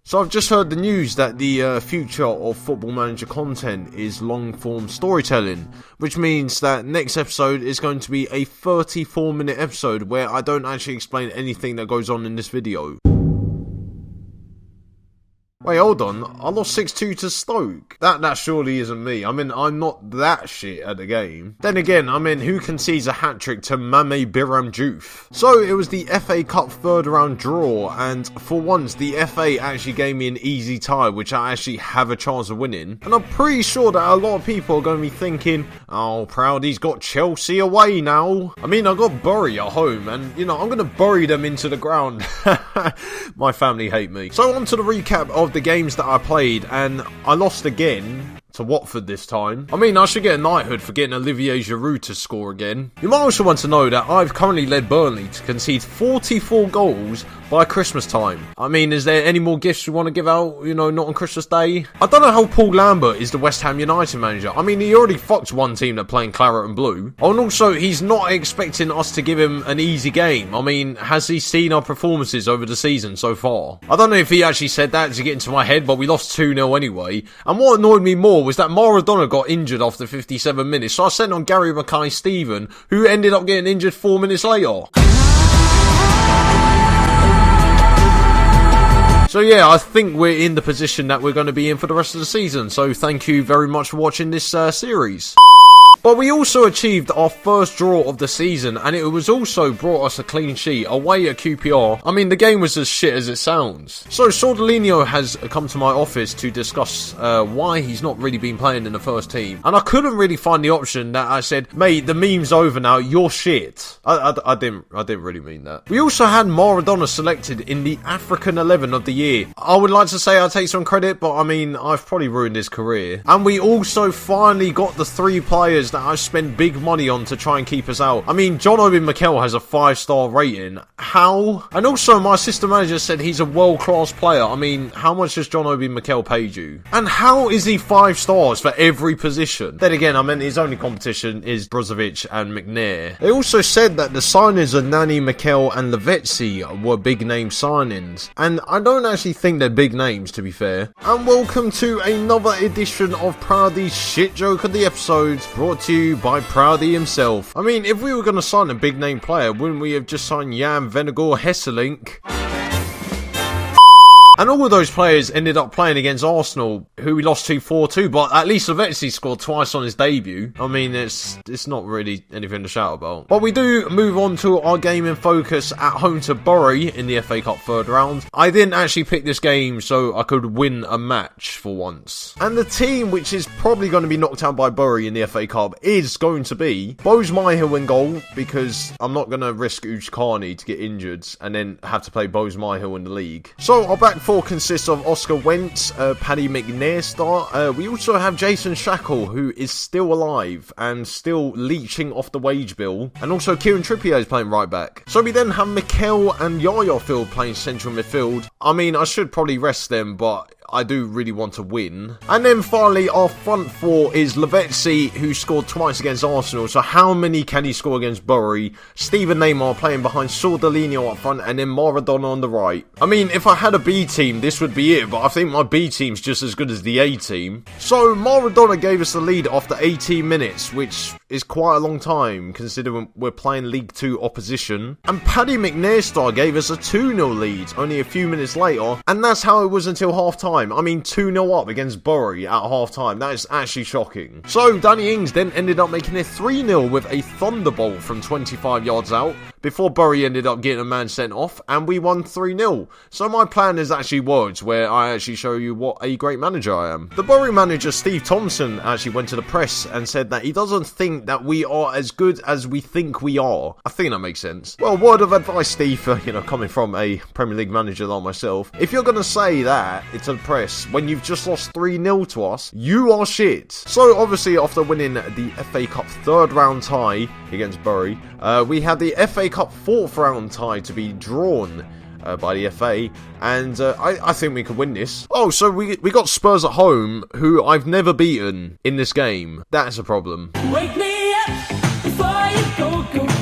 So I've just heard the news that the future of Football Manager content is long-form storytelling, which means that next episode is going to be a 34-minute episode where I don't actually explain anything that goes on in this video. Wait, hold on. I lost 6-2 to Stoke. That surely isn't me. I mean, I'm not that shit at the game. Then again, I mean, who concedes a hat-trick to Mame Biram Diouf? So, it was the FA Cup third round draw, and for once, the FA actually gave me an easy tie, which I actually have a chance of winning. And I'm pretty sure that a lot of people are going to be thinking, oh, Proudie's got Chelsea away now. I mean, I got Bury at home, and, you know, I'm going to bury them into the ground. My family hate me. So, on to the recap of the games that I played, and I lost again to Watford this time. I mean, I should get a knighthood for getting Olivier Giroud to score again. You might also want to know that I've currently led Burnley to concede 44 goals by Christmas time. I mean, is there any more gifts you want to give out, you know, not on Christmas Day? I don't know how Paul Lambert is the West Ham United manager. I mean, he already fucked one team that playing claret and blue. Oh, and also, he's not expecting us to give him an easy game. I mean, has he seen our performances over the season so far? I don't know if he actually said that to get into my head, but we lost 2-0 anyway. And what annoyed me more was that Maradona got injured after 57 minutes, so I sent on Gary Mackay-Steven, who ended up getting injured 4 minutes later. So yeah, I think we're in the position that we're going to be in for the rest of the season, so thank you very much for watching this series. But we also achieved our first draw of the season, and it was also brought us a clean sheet away at QPR. I mean, the game was as shit as it sounds. So Sordelino has come to my office to discuss why he's not really been playing in the first team. And I couldn't really find the option that I said, mate, the meme's over now, you're shit. I didn't really mean that. We also had Maradona selected in the African 11 of the year. I would like to say I take some credit, but I mean, I've probably ruined his career. And we also finally got the 3 players that I spent big money on to try and keep us out. I mean, John Obi Mikel has a 5-star rating. How? And also, my assistant manager said he's a world-class player. I mean, how much has John Obi Mikel paid you? And how is he 5 stars for every position? Then again, I mean, his only competition is Brozovic and McNair. They also said that the signings of Nani, Mikel and Lavezzi were big-name signings. And I don't actually think they're big names, to be fair. And welcome to another edition of Proudie's shit joke of the episode, brought to you by Proudie himself. I mean, if we were going to sign a big name player, wouldn't we have just signed Jan Vennegoor Hesselink? And all of those players ended up playing against Arsenal, who we lost 4-2, but at least Lavezzi scored twice on his debut. I mean, it's not really anything to shout about. But we do move on to our game in focus at home to Bury in the FA Cup third round. I didn't actually pick this game so I could win a match for once. And the team which is probably going to be knocked out by Bury in the FA Cup is going to be Bose Myhill in goal, because I'm not going to risk Uj Carney to get injured and then have to play Bose Myhill in the league. So our back four consists of Oscar Wendt, Paddy McNair start. We also have Jason Shackle, who is still alive and still leeching off the wage bill. And also Kieran Trippier is playing right back. So we then have Mikel and Yaya Field playing central midfield. I mean, I should probably rest them, but I do really want to win. And then finally, our front four is Lavezzi, who scored twice against Arsenal. So how many can he score against Bury? Steven Neymar playing behind Sordelino up front, and then Maradona on the right. I mean, if I had a B team, this would be it, but I think my B team's just as good as the A team. So Maradona gave us the lead after 18 minutes, which is quite a long time, considering we're playing League 2 opposition. And Paddy McNair star gave us a 2-0 lead only a few minutes later, and that's how it was until half-time. I mean, 2-0 up against Bury at half-time. That is actually shocking. So, Danny Ings then ended up making it 3-0 with a thunderbolt from 25 yards out, before Bury ended up getting a man sent off, and we won 3-0. So my plan has actually worked, where I actually show you what a great manager I am. The Bury manager, Steve Thompson, actually went to the press and said that he doesn't think that we are as good as we think we are. I think that makes sense. Well, word of advice, Steve, coming from a Premier League manager like myself, if you're going to say that to the press when you've just lost 3-0 to us, you are shit. So obviously, after winning the FA Cup third round tie against Bury, we had the FA Cup fourth round tie to be drawn by the FA, and I think we could win this. Oh, so we got Spurs at home, who I've never beaten in this game. That's a problem. Wake me up before you go.